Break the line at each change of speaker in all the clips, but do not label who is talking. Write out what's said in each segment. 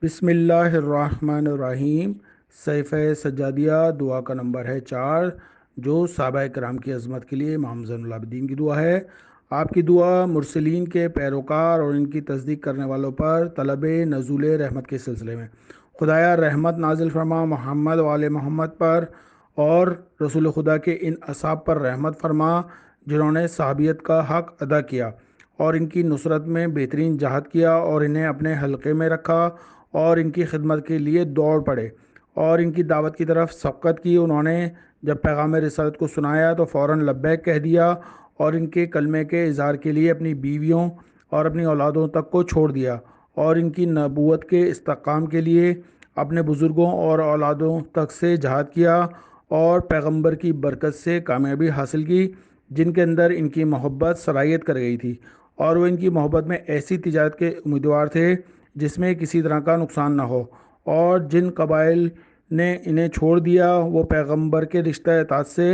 بسم اللہ الرحمن الرحیم۔ صحیفہ سجادیہ دعا کا نمبر ہے 4، جو صحابہ کرام کی عظمت کے لیے امام زین العابدین کی دعا ہے۔ آپ کی دعا مرسلین کے پیروکار اور ان کی تصدیق کرنے والوں پر طلب نزول رحمت کے سلسلے میں خدایا رحمت نازل فرما، محمد و آل محمد پر اور رسول خدا کے ان اصحاب پر رحمت فرما جنہوں نے صحابیت کا حق ادا کیا اور ان کی نصرت میں بہترین جہاد کیا اور انہیں اپنے حلقے میں رکھا اور ان کی خدمت کے لیے دوڑ پڑے اور ان کی دعوت کی طرف سبقت کی۔ انہوں نے جب پیغام رسالت کو سنایا تو فوراً لبیک کہہ دیا اور ان کے کلمے کے اظہار کے لیے اپنی بیویوں اور اپنی اولادوں تک کو چھوڑ دیا اور ان کی نبوت کے استحکام کے لیے اپنے بزرگوں اور اولادوں تک سے جہاد کیا اور پیغمبر کی برکت سے کامیابی حاصل کی جن کے اندر ان کی محبت صلاحیت کر گئی تھی، اور وہ ان کی محبت میں ایسی تجارت کے امیدوار تھے جس میں کسی طرح کا نقصان نہ ہو، اور جن قبائل نے انہیں چھوڑ دیا وہ پیغمبر کے رشتہ اطاعت سے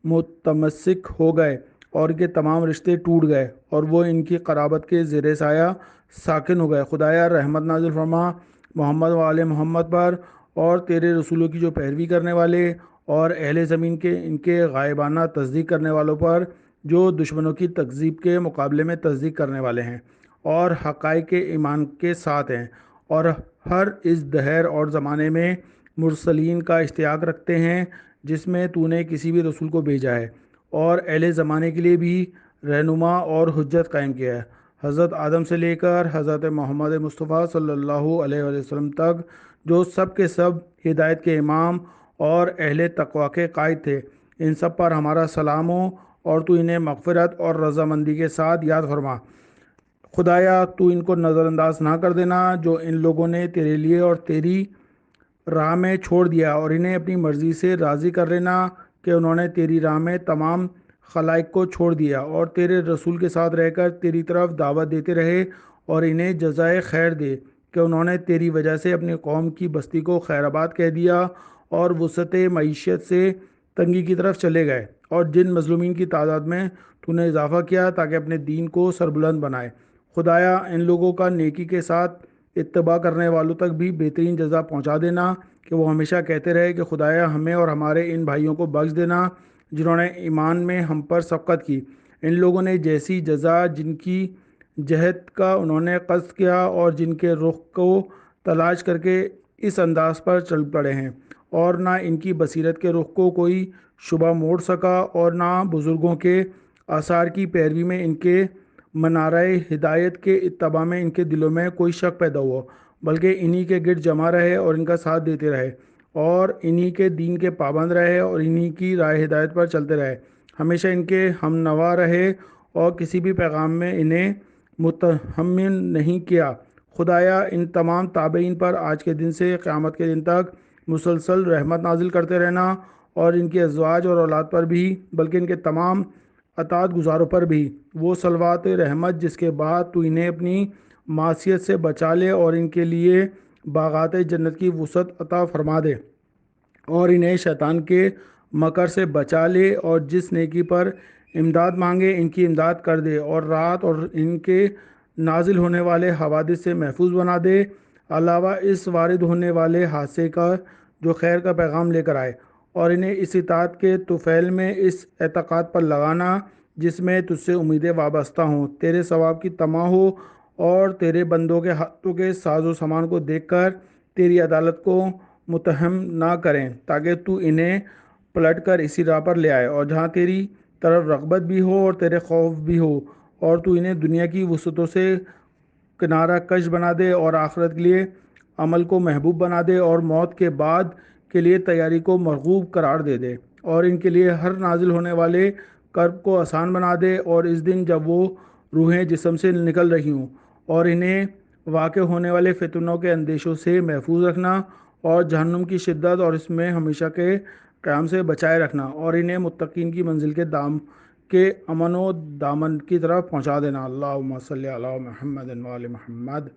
متمسک ہو گئے اور ان کے تمام رشتے ٹوٹ گئے اور وہ ان کی قرابت کے زیر سایہ ساکن ہو گئے۔ خدایا رحمت نازل فرما محمد و آل محمد پر اور تیرے رسولوں کی جو پیروی کرنے والے اور اہل زمین کے ان کے غائبانہ تصدیق کرنے والوں پر جو دشمنوں کی تکذیب کے مقابلے میں تصدیق کرنے والے ہیں اور حقائق ایمان کے ساتھ ہیں، اور ہر اس دہر اور زمانے میں مرسلین کا اشتیاق رکھتے ہیں جس میں تو نے کسی بھی رسول کو بھیجا ہے، اور اہل زمانے کے لیے بھی رہنما اور حجت قائم کیا ہے، حضرت آدم سے لے کر حضرت محمد مصطفیٰ صلی اللہ علیہ وسلم تک، جو سب کے سب ہدایت کے امام اور اہل تقوی کے قائد تھے۔ ان سب پر ہمارا سلام ہو اور تو انہیں مغفرت اور رضامندی کے ساتھ یاد فرما۔ خدایا تو ان کو نظر انداز نہ کر دینا جو ان لوگوں نے تیرے لیے اور تیری راہ میں چھوڑ دیا، اور انہیں اپنی مرضی سے راضی کر لینا کہ انہوں نے تیری راہ میں تمام خلائق کو چھوڑ دیا اور تیرے رسول کے ساتھ رہ کر تیری طرف دعوت دیتے رہے، اور انہیں جزائے خیر دے کہ انہوں نے تیری وجہ سے اپنی قوم کی بستی کو خیر آباد کہہ دیا اور وسعت معیشت سے تنگی کی طرف چلے گئے، اور جن مظلومین کی تعداد میں تو نے اضافہ کیا تاکہ اپنے دین کو سربلند بنائے۔ خدایا ان لوگوں کا نیکی کے ساتھ اتباع کرنے والوں تک بھی بہترین جزا پہنچا دینا کہ وہ ہمیشہ کہتے رہے کہ خدایا ہمیں اور ہمارے ان بھائیوں کو بخش دینا جنہوں نے ایمان میں ہم پر سبقت کی۔ ان لوگوں نے جیسی جزا جن کی جہت کا انہوں نے قصد کیا اور جن کے رخ کو تلاش کر کے اس انداز پر چل پڑے ہیں، اور نہ ان کی بصیرت کے رخ کو کوئی شبہ موڑ سکا اور نہ بزرگوں کے آثار کی پیروی میں ان کے منارہ ہدایت کے اتباع میں ان کے دلوں میں کوئی شک پیدا ہوا، بلکہ انہی کے گرد جمع رہے اور ان کا ساتھ دیتے رہے اور انہی کے دین کے پابند رہے اور انہی کی راہ ہدایت پر چلتے رہے، ہمیشہ ان کے ہم نوا رہے اور کسی بھی پیغام میں انہیں متحمل نہیں کیا۔ خدایا ان تمام تابعین پر آج کے دن سے قیامت کے دن تک مسلسل رحمت نازل کرتے رہنا، اور ان کے ازواج اور اولاد پر بھی، بلکہ ان کے تمام اطاعت گزاروں پر بھی وہ صلوات رحمت جس کے بعد تو انہیں اپنی معصیت سے بچا لے اور ان کے لیے باغات جنت کی وسعت عطا فرما دے، اور انہیں شیطان کے مکر سے بچا لے، اور جس نیکی پر امداد مانگے ان کی امداد کر دے، اور رات اور ان کے نازل ہونے والے حوادث سے محفوظ بنا دے، علاوہ اس وارد ہونے والے حادثے کا جو خیر کا پیغام لے کر آئے، اور انہیں اس اطاعت کے طفیل میں اس اعتقاد پر لگانا جس میں تجھ سے امیدیں وابستہ ہوں، تیرے ثواب کی طمع ہو، اور تیرے بندوں کے ہاتھوں کے ساز و سامان کو دیکھ کر تیری عدالت کو متہم نہ کریں، تاکہ تو انہیں پلٹ کر اسی راہ پر لے آئے، اور جہاں تیری طرف رغبت بھی ہو اور تیرے خوف بھی ہو، اور تو انہیں دنیا کی وسعتوں سے کنارہ کش بنا دے اور آخرت کے لیے عمل کو محبوب بنا دے اور موت کے بعد کے لیے تیاری کو مرغوب قرار دے دے، اور ان کے لیے ہر نازل ہونے والے کرب کو آسان بنا دے، اور اس دن جب وہ روحیں جسم سے نکل رہی ہوں، اور انہیں واقع ہونے والے فتنوں کے اندیشوں سے محفوظ رکھنا، اور جہنم کی شدت اور اس میں ہمیشہ کے قیام سے بچائے رکھنا، اور انہیں متقین کی منزل کے کے امن و دامن کی طرف پہنچا دینا۔ اللہم صلی علی محمد و آل محمد۔